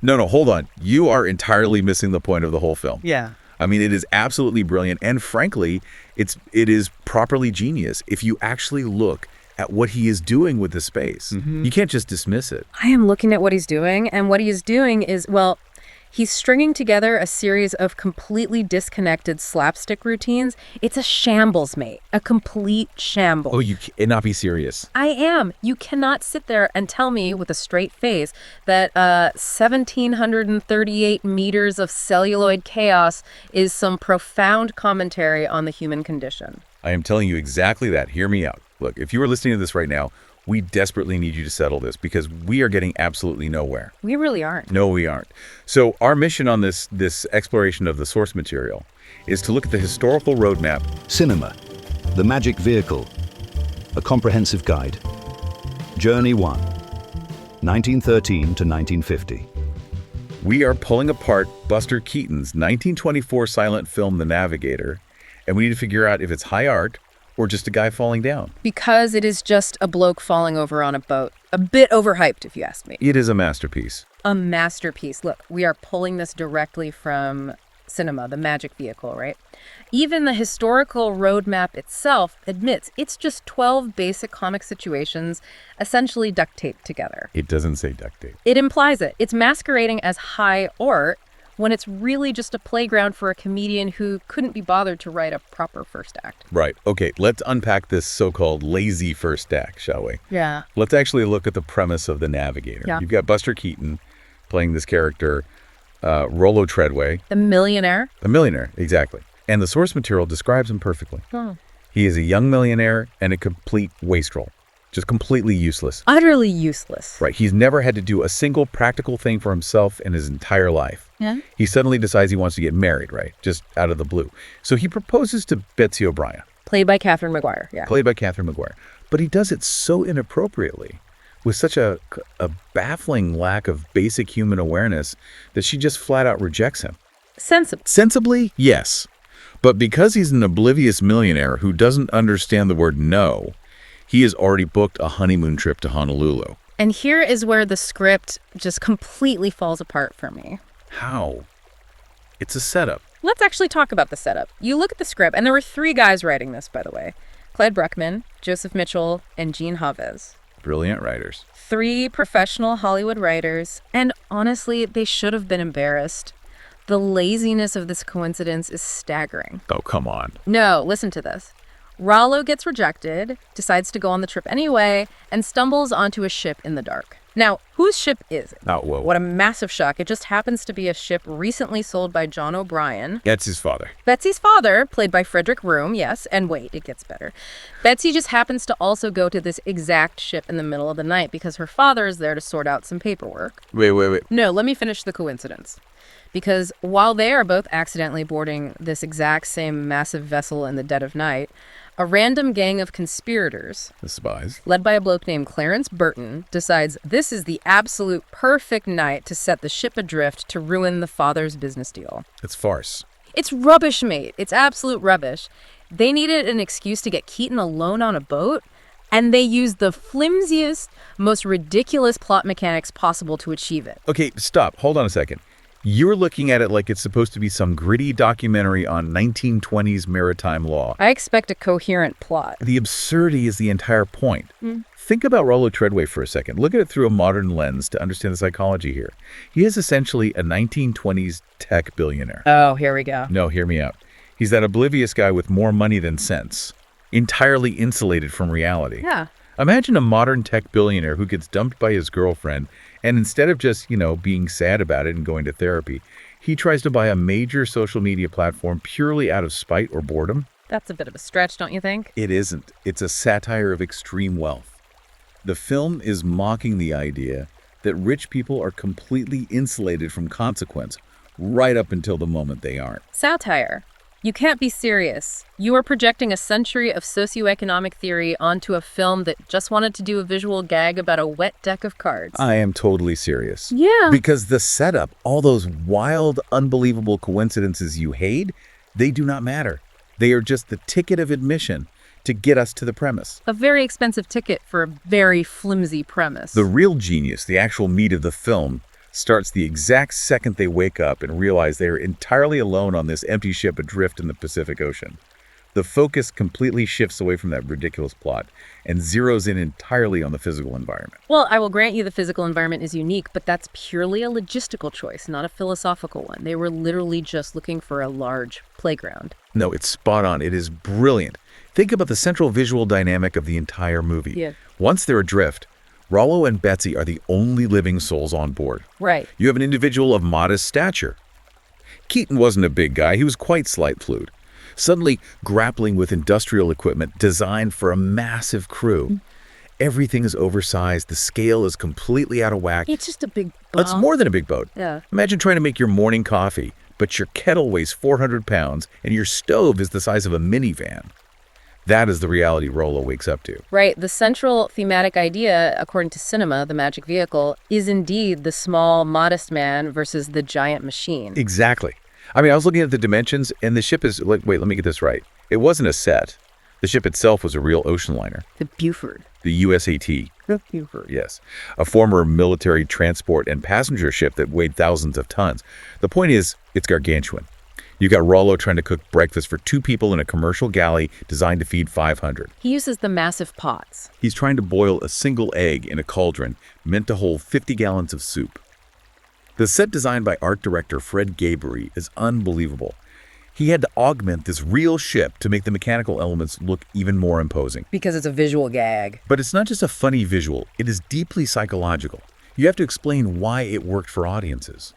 No, hold on. You are entirely missing the point of the whole film. Yeah. I mean, it is absolutely brilliant, and frankly, it is properly genius if you actually look at what he is doing with the space. You can't just dismiss it. I am looking at what he's doing, and what he is doing is, well, he's stringing together a series of completely disconnected slapstick routines. It's a shambles, mate. A complete shambles. Oh, you cannot be serious. I am. You cannot sit there and tell me with a straight face that 1,738 meters of celluloid chaos is some profound commentary on the human condition. I am telling you exactly that. Hear me out. Look, if you are listening to this right now, we desperately need you to settle this because we are getting absolutely nowhere. We really aren't. No, we aren't. So our mission on this exploration of the source material is to look at the historical roadmap. Cinema, the magic vehicle, a comprehensive guide. Journey 1, 1913 to 1950. We are pulling apart Buster Keaton's 1924 silent film, The Navigator, and we need to figure out if it's high art or just a guy falling down. Because it is just a bloke falling over on a boat. A bit overhyped, if you ask me. It is a masterpiece. A masterpiece. Look, we are pulling this directly from cinema, the magic vehicle, right? Even the historical roadmap itself admits it's just 12 basic comic situations essentially duct taped together. It doesn't say duct tape. It implies it. It's masquerading as high art when it's really just a playground for a comedian who couldn't be bothered to write a proper first act. Right. Okay, let's unpack this so-called lazy first act, shall we? Yeah. Let's actually look at the premise of The Navigator. Yeah. You've got Buster Keaton playing this character, Rollo Treadway. The millionaire. The millionaire, exactly. And the source material describes him perfectly. He is a young millionaire and a complete wastrel. Just completely useless. Utterly useless. Right. He's never had to do a single practical thing for himself in his entire life. Yeah. He suddenly decides he wants to get married, right? Just out of the blue. So he proposes to Betsy O'Brien. Played by Catherine Maguire, yeah. Played by Catherine Maguire. But he does it so inappropriately, with such a baffling lack of basic human awareness, that she just flat out rejects him. Sensibly, yes. But because he's an oblivious millionaire who doesn't understand the word no, he has already booked a honeymoon trip to Honolulu. And here is where the script just completely falls apart for me. How? It's a setup. Let's actually talk about the setup. You look at the script, and there were 3 guys writing this, by the way. Clyde Bruckman, Joseph Mitchell, and Gene Chavez. Brilliant writers. 3 professional Hollywood writers, and honestly, they should have been embarrassed. The laziness of this coincidence is staggering. Oh, come on. No, listen to this. Rollo gets rejected, decides to go on the trip anyway, and stumbles onto a ship in the dark. Now, whose ship is it? Oh, whoa. What a massive shock. It just happens to be a ship recently sold by John O'Brien. That's his father. Betsy's father, played by Frederick Room, yes, and wait, it gets better. Betsy just happens to also go to this exact ship in the middle of the night because her father is there to sort out some paperwork. Wait. No, let me finish the coincidence. Because while they are both accidentally boarding this exact same massive vessel in the dead of night, a random gang of conspirators, The spies. led by a bloke named Clarence Burton, decides this is the absolute perfect night to set the ship adrift to ruin the father's business deal. It's farce. It's rubbish, mate. It's absolute rubbish. They needed an excuse to get Keaton alone on a boat, and they used the flimsiest, most ridiculous plot mechanics possible to achieve it. Okay, stop. Hold on a second. You're looking at it like it's supposed to be some gritty documentary on 1920s maritime law. I expect a coherent plot. The absurdity is the entire point. Think about Rollo Treadway for a second. Look at it through a modern lens to understand the psychology here. He is essentially a 1920s tech billionaire. Oh, here we go. No, hear me out. He's that oblivious guy with more money than sense, entirely insulated from reality. Yeah. Imagine a modern tech billionaire who gets dumped by his girlfriend, and instead of just, being sad about it and going to therapy, he tries to buy a major social media platform purely out of spite or boredom. That's a bit of a stretch, don't you think? It isn't. It's a satire of extreme wealth. The film is mocking the idea that rich people are completely insulated from consequence right up until the moment they aren't. Satire. You can't be serious. You are projecting a century of socioeconomic theory onto a film that just wanted to do a visual gag about a wet deck of cards. I am totally serious. Yeah. Because the setup, all those wild, unbelievable coincidences you hate, they do not matter. They are just the ticket of admission to get us to the premise. A very expensive ticket for a very flimsy premise. The real genius, the actual meat of the film, starts the exact second they wake up and realize they are entirely alone on this empty ship adrift in the Pacific Ocean. The focus completely shifts away from that ridiculous plot and zeroes in entirely on the physical environment. Well, I will grant you the physical environment is unique, but that's purely a logistical choice, not a philosophical one. They were literally just looking for a large playground. No, it's spot on. It is brilliant. Think about the central visual dynamic of the entire movie. Yeah. Once they're adrift, Rollo and Betsy are the only living souls on board. Right. You have an individual of modest stature. Keaton wasn't a big guy. He was quite slight-flued. Suddenly grappling with industrial equipment designed for a massive crew. Everything is oversized. The scale is completely out of whack. It's just a big boat. It's more than a big boat. Yeah. Imagine trying to make your morning coffee, but your kettle weighs 400 pounds and your stove is the size of a minivan. That is the reality Rollo wakes up to. Right. The central thematic idea, according to cinema, the magic vehicle, is indeed the small, modest man versus the giant machine. Exactly. I mean, I was looking at the dimensions, and the ship is, wait, let me get this right. It wasn't a set. The ship itself was a real ocean liner. The Buford. The USAT. The Buford. Yes. A former military transport and passenger ship that weighed thousands of tons. The point is, it's gargantuan. You got Rollo trying to cook breakfast for 2 people in a commercial galley designed to feed 500. He uses the massive pots. He's trying to boil a single egg in a cauldron meant to hold 50 gallons of soup. The set designed by art director Fred Gabery is unbelievable. He had to augment this real ship to make the mechanical elements look even more imposing. Because it's a visual gag. But it's not just a funny visual, it is deeply psychological. You have to explain why it worked for audiences.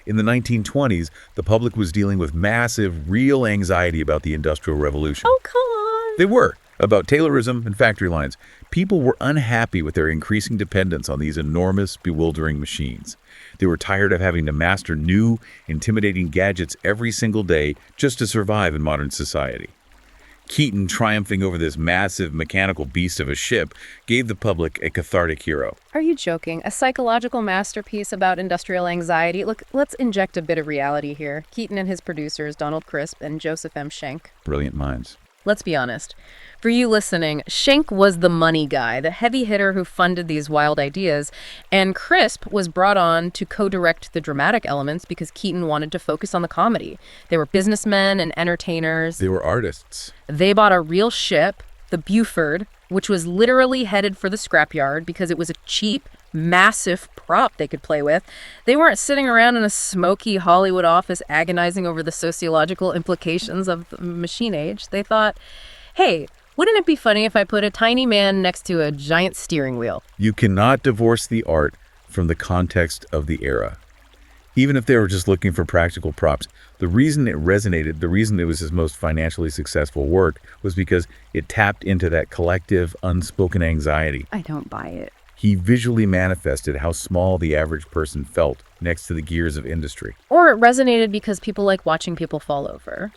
In the 1920s, the public was dealing with massive, real anxiety about the Industrial Revolution. Oh, come on. They were, about Taylorism and factory lines. People were unhappy with their increasing dependence on these enormous, bewildering machines. They were tired of having to master new, intimidating gadgets every single day just to survive in modern society. Keaton triumphing over this massive mechanical beast of a ship gave the public a cathartic hero. Are you joking? A psychological masterpiece about industrial anxiety? Look, let's inject a bit of reality here. Keaton and his producers, Donald Crisp and Joseph M. Schenck. Brilliant minds. Let's be honest. For you listening, Schenck was the money guy, the heavy hitter who funded these wild ideas, and Crisp was brought on to co-direct the dramatic elements because Keaton wanted to focus on the comedy. They were businessmen and entertainers. They were artists. They bought a real ship, the Buford, which was literally headed for the scrapyard because it was a cheap, massive prop they could play with. They weren't sitting around in a smoky Hollywood office agonizing over the sociological implications of the machine age. They thought, hey, wouldn't it be funny if I put a tiny man next to a giant steering wheel? You cannot divorce the art from the context of the era. Even if they were just looking for practical props, the reason it resonated, the reason it was his most financially successful work was because it tapped into that collective, unspoken anxiety. I don't buy it. He visually manifested how small the average person felt next to the gears of industry. Or it resonated because people like watching people fall over.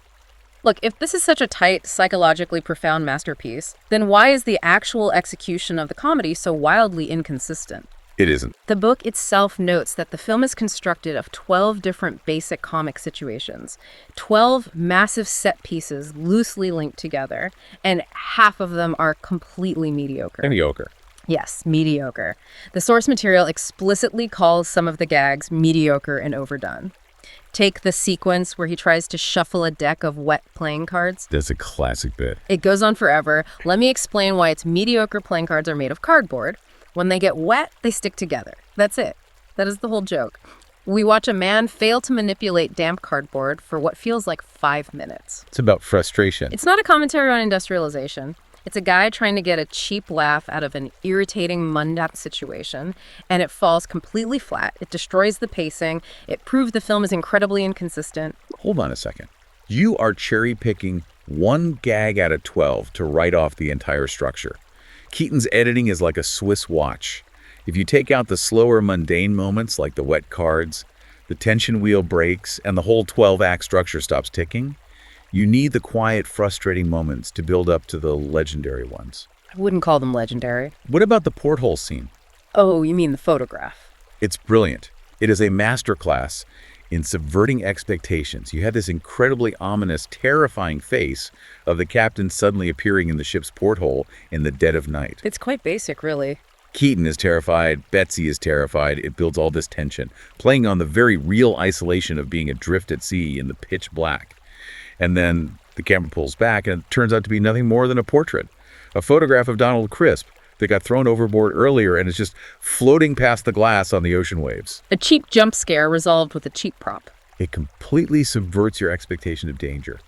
Look, if this is such a tight, psychologically profound masterpiece, then why is the actual execution of the comedy so wildly inconsistent? It isn't. The book itself notes that the film is constructed of 12 different basic comic situations, 12 massive set pieces loosely linked together, and half of them are completely mediocre. Mediocre. Yes, mediocre. The source material explicitly calls some of the gags mediocre and overdone. Take the sequence where he tries to shuffle a deck of wet playing cards. That's a classic bit. It goes on forever. Let me explain why its mediocre playing cards are made of cardboard. When they get wet, they stick together. That's it. That is the whole joke. We watch a man fail to manipulate damp cardboard for what feels like 5 minutes. It's about frustration. It's not a commentary on industrialization. It's a guy trying to get a cheap laugh out of an irritating, mundane situation, and it falls completely flat. It destroys the pacing. It proves the film is incredibly inconsistent. Hold on a second. You are cherry-picking one gag out of 12 to write off the entire structure. Keaton's editing is like a Swiss watch. If you take out the slower, mundane moments like the wet cards, the tension wheel breaks, and the whole 12-act structure stops ticking, you need the quiet, frustrating moments to build up to the legendary ones. I wouldn't call them legendary. What about the porthole scene? Oh, you mean the photograph? It's brilliant. It is a masterclass in subverting expectations. You have this incredibly ominous, terrifying face of the captain suddenly appearing in the ship's porthole in the dead of night. It's quite basic, really. Keaton is terrified. Betsy is terrified. It builds all this tension, playing on the very real isolation of being adrift at sea in the pitch black. And then the camera pulls back, and it turns out to be nothing more than a portrait, a photograph of Donald Crisp that got thrown overboard earlier and is just floating past the glass on the ocean waves. A cheap jump scare resolved with a cheap prop. It completely subverts your expectation of danger.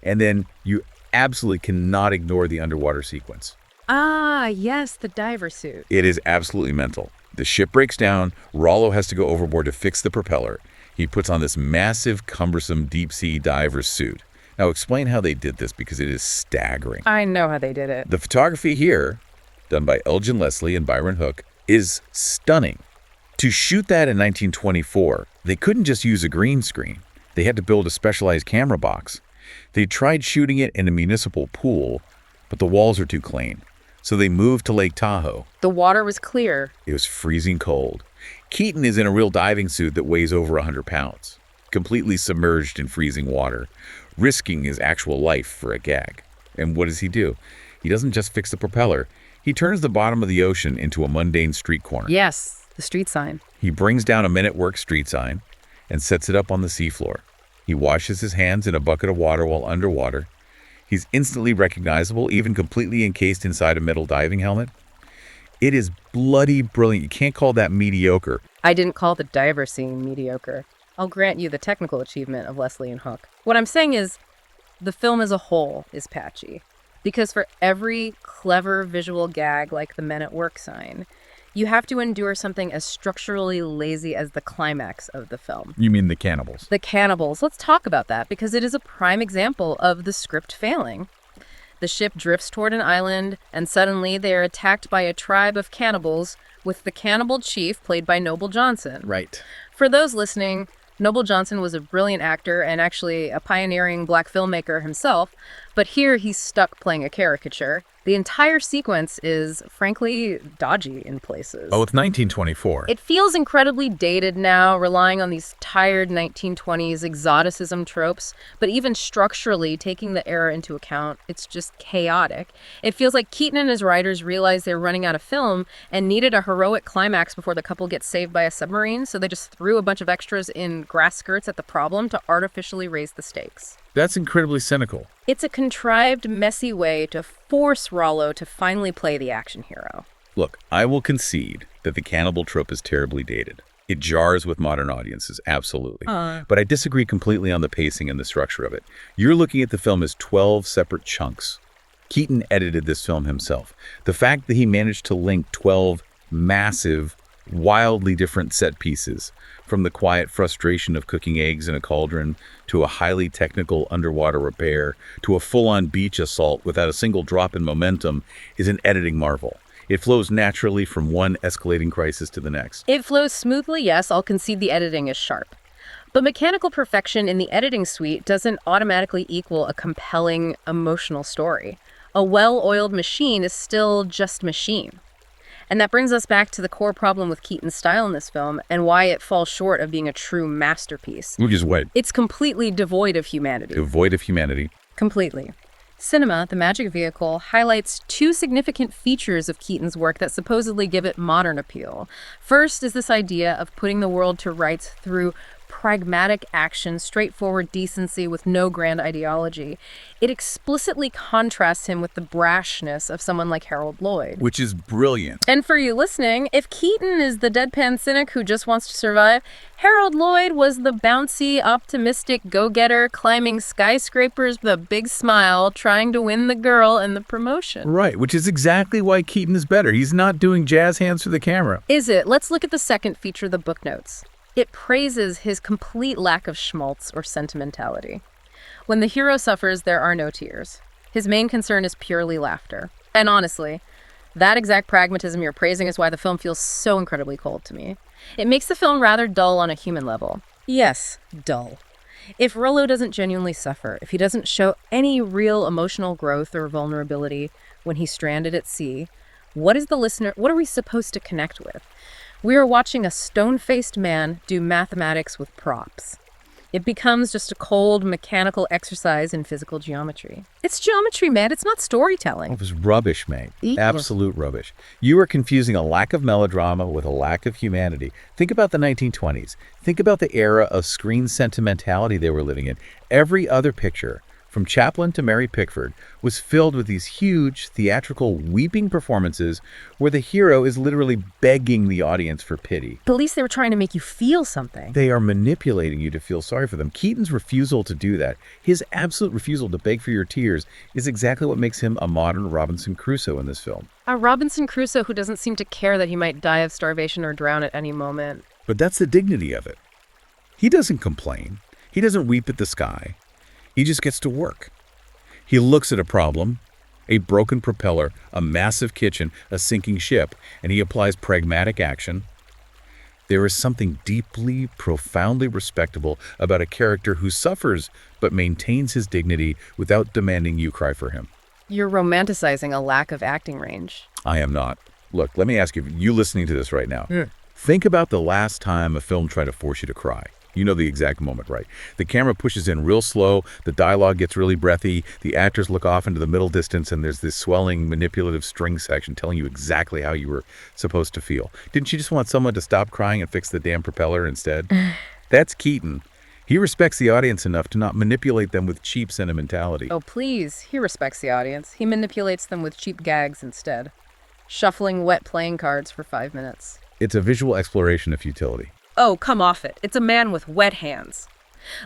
And then you absolutely cannot ignore the underwater sequence. Ah, yes, the diver suit. It is absolutely mental. The ship breaks down. Rollo has to go overboard to fix the propeller. He puts on this massive, cumbersome deep-sea diver suit. Now, explain how they did this, because it is staggering. I know how they did it. The photography here, done by Elgin Leslie and Byron Hook, is stunning. To shoot that in 1924, they couldn't just use a green screen. They had to build a specialized camera box. They tried shooting it in a municipal pool, but the walls are too clean. So they moved to Lake Tahoe. The water was clear. It was freezing cold. Keaton is in a real diving suit that weighs over 100 pounds, completely submerged in freezing water, risking his actual life for a gag. And what does he do? He doesn't just fix the propeller. He turns the bottom of the ocean into a mundane street corner. Yes, the street sign. He brings down a Men at Work street sign and sets it up on the seafloor. He washes his hands in a bucket of water while underwater. He's instantly recognizable, even completely encased inside a metal diving helmet. It is bloody brilliant. You can't call that mediocre. I didn't call the diver scene mediocre. I'll grant you the technical achievement of Leslie and Hook. What I'm saying is, the film as a whole is patchy. Because for every clever visual gag like the Men at Work sign, you have to endure something as structurally lazy as the climax of the film. You mean the cannibals? The cannibals. Let's talk about that, because it is a prime example of the script failing. The ship drifts toward an island, and suddenly they are attacked by a tribe of cannibals with the cannibal chief played by Noble Johnson. Right. For those listening, Noble Johnson was a brilliant actor and actually a pioneering black filmmaker himself, but here he's stuck playing a caricature. The entire sequence is, frankly, dodgy in places. Oh, it's 1924. It feels incredibly dated now, relying on these tired 1920s exoticism tropes, but even structurally, taking the era into account, it's just chaotic. It feels like Keaton and his writers realized they're running out of film and needed a heroic climax before the couple gets saved by a submarine, so they just threw a bunch of extras in grass skirts at the problem to artificially raise the stakes. That's incredibly cynical. It's a contrived, messy way to force Rollo to finally play the action hero. Look, I will concede that the cannibal trope is terribly dated. It jars with modern audiences, absolutely. But I disagree completely on the pacing and the structure of it. You're looking at the film as 12 separate chunks. Keaton edited this film himself. The fact that he managed to link 12 massive, wildly different set pieces, from the quiet frustration of cooking eggs in a cauldron to a highly technical underwater repair to a full-on beach assault without a single drop in momentum, is an editing marvel. It flows naturally from one escalating crisis to the next. It flows smoothly, yes, I'll concede the editing is sharp. But mechanical perfection in the editing suite doesn't automatically equal a compelling, emotional story. A well-oiled machine is still just machine. And that brings us back to the core problem with Keaton's style in this film and why it falls short of being a true masterpiece. Which is what? It's completely devoid of humanity. Devoid of humanity. Completely. Cinema, the magic vehicle, highlights two significant features of Keaton's work that supposedly give it modern appeal. First is this idea of putting the world to rights through pragmatic action, straightforward decency with no grand ideology. It explicitly contrasts him with the brashness of someone like Harold Lloyd. Which is brilliant. And for you listening, if Keaton is the deadpan cynic who just wants to survive, Harold Lloyd was the bouncy, optimistic go-getter climbing skyscrapers with a big smile, trying to win the girl and the promotion. Right, which is exactly why Keaton is better. He's not doing jazz hands for the camera. Is it? Let's look at the second feature, the book notes. It praises his complete lack of schmaltz or sentimentality. When the hero suffers, there are no tears. His main concern is purely laughter. And honestly, that exact pragmatism you're praising is why the film feels so incredibly cold to me. It makes the film rather dull on a human level. Yes, dull. If Rollo doesn't genuinely suffer, if he doesn't show any real emotional growth or vulnerability when he's stranded at sea, what are we supposed to connect with? We are watching a stone-faced man do mathematics with props. It becomes just a cold, mechanical exercise in physical geometry. It's geometry, man. It's not storytelling. It was rubbish, mate. Absolute rubbish. You are confusing a lack of melodrama with a lack of humanity. Think about the 1920s. Think about the era of screen sentimentality they were living in. Every other picture, from Chaplin to Mary Pickford, was filled with these huge, theatrical, weeping performances where the hero is literally begging the audience for pity. But at least they were trying to make you feel something. They are manipulating you to feel sorry for them. Keaton's refusal to do that, his absolute refusal to beg for your tears, is exactly what makes him a modern Robinson Crusoe in this film. A Robinson Crusoe who doesn't seem to care that he might die of starvation or drown at any moment. But that's the dignity of it. He doesn't complain. He doesn't weep at the sky. He just gets to work. He looks at a problem, a broken propeller, a massive kitchen, a sinking ship, and he applies pragmatic action. There is something deeply, profoundly respectable about a character who suffers but maintains his dignity without demanding you cry for him. You're romanticizing a lack of acting range. I am not. Look, let me ask you listening to this right now. Think about the last time a film tried to force you to cry. You know the exact moment, right? The camera pushes in real slow, the dialogue gets really breathy, the actors look off into the middle distance, and there's this swelling, manipulative string section telling you exactly how you were supposed to feel. Didn't you just want someone to stop crying and fix the damn propeller instead? That's Keaton. He respects the audience enough to not manipulate them with cheap sentimentality. Oh, please. He respects the audience. He manipulates them with cheap gags instead. Shuffling wet playing cards for 5 minutes. It's a visual exploration of futility. Oh, come off it. It's a man with wet hands.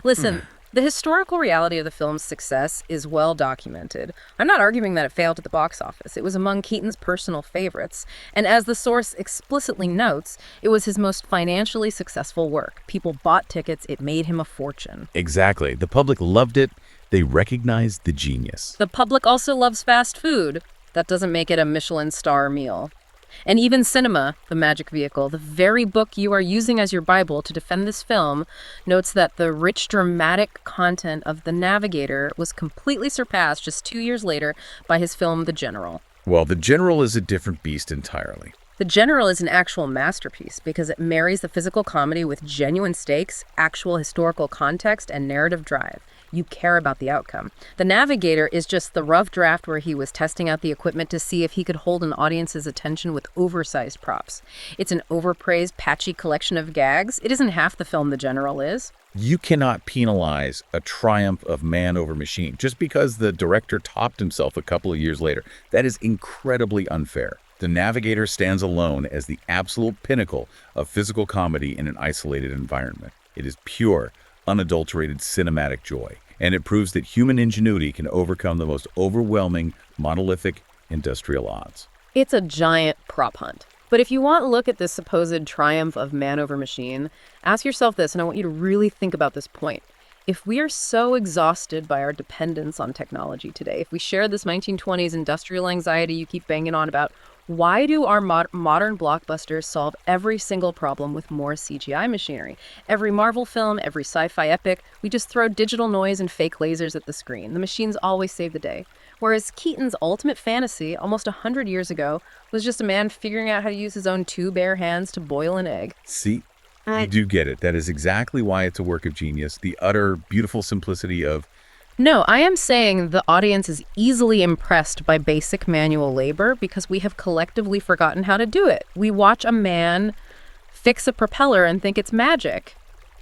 Listen, the historical reality of the film's success is well documented. I'm not arguing that it failed at the box office. It was among Keaton's personal favorites. And as the source explicitly notes, it was his most financially successful work. People bought tickets. It made him a fortune. Exactly. The public loved it. They recognized the genius. The public also loves fast food. That doesn't make it a Michelin star meal. And even cinema, the magic vehicle, the very book you are using as your Bible to defend this film, notes that the rich, dramatic content of The Navigator was completely surpassed just 2 years later by his film The General. Well, The General is a different beast entirely. The General is an actual masterpiece because it marries the physical comedy with genuine stakes, actual historical context, and narrative drive. You care about the outcome. The Navigator is just the rough draft where he was testing out the equipment to see if he could hold an audience's attention with oversized props. It's an overpraised, patchy collection of gags. It isn't half the film The General is. You cannot penalize a triumph of man over machine just because the director topped himself a couple of years later. That is incredibly unfair. The Navigator stands alone as the absolute pinnacle of physical comedy in an isolated environment. It is pure, unadulterated cinematic joy, and it proves that human ingenuity can overcome the most overwhelming, monolithic industrial odds. It's a giant prop hunt. But if you want to look at this supposed triumph of man over machine, ask yourself this, and I want you to really think about this point. If we are so exhausted by our dependence on technology today, if we share this 1920s industrial anxiety you keep banging on about, why do our modern blockbusters solve every single problem with more CGI machinery? Every Marvel film, every sci-fi epic, we just throw digital noise and fake lasers at the screen. The machines always save the day. Whereas Keaton's ultimate fantasy, almost 100 years ago, was just a man figuring out how to use his own 2 bare hands to boil an egg. See? You do get it. That is exactly why it's a work of genius. The utter beautiful simplicity of... No, I am saying the audience is easily impressed by basic manual labor because we have collectively forgotten how to do it. We watch a man fix a propeller and think it's magic.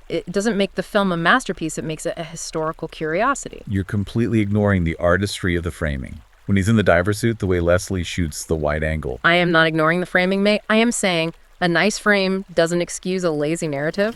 It doesn't make the film a masterpiece, it makes it a historical curiosity. You're completely ignoring the artistry of the framing. When he's in the diver suit, the way Leslie shoots the wide angle. I am not ignoring the framing, mate. I am saying a nice frame doesn't excuse a lazy narrative.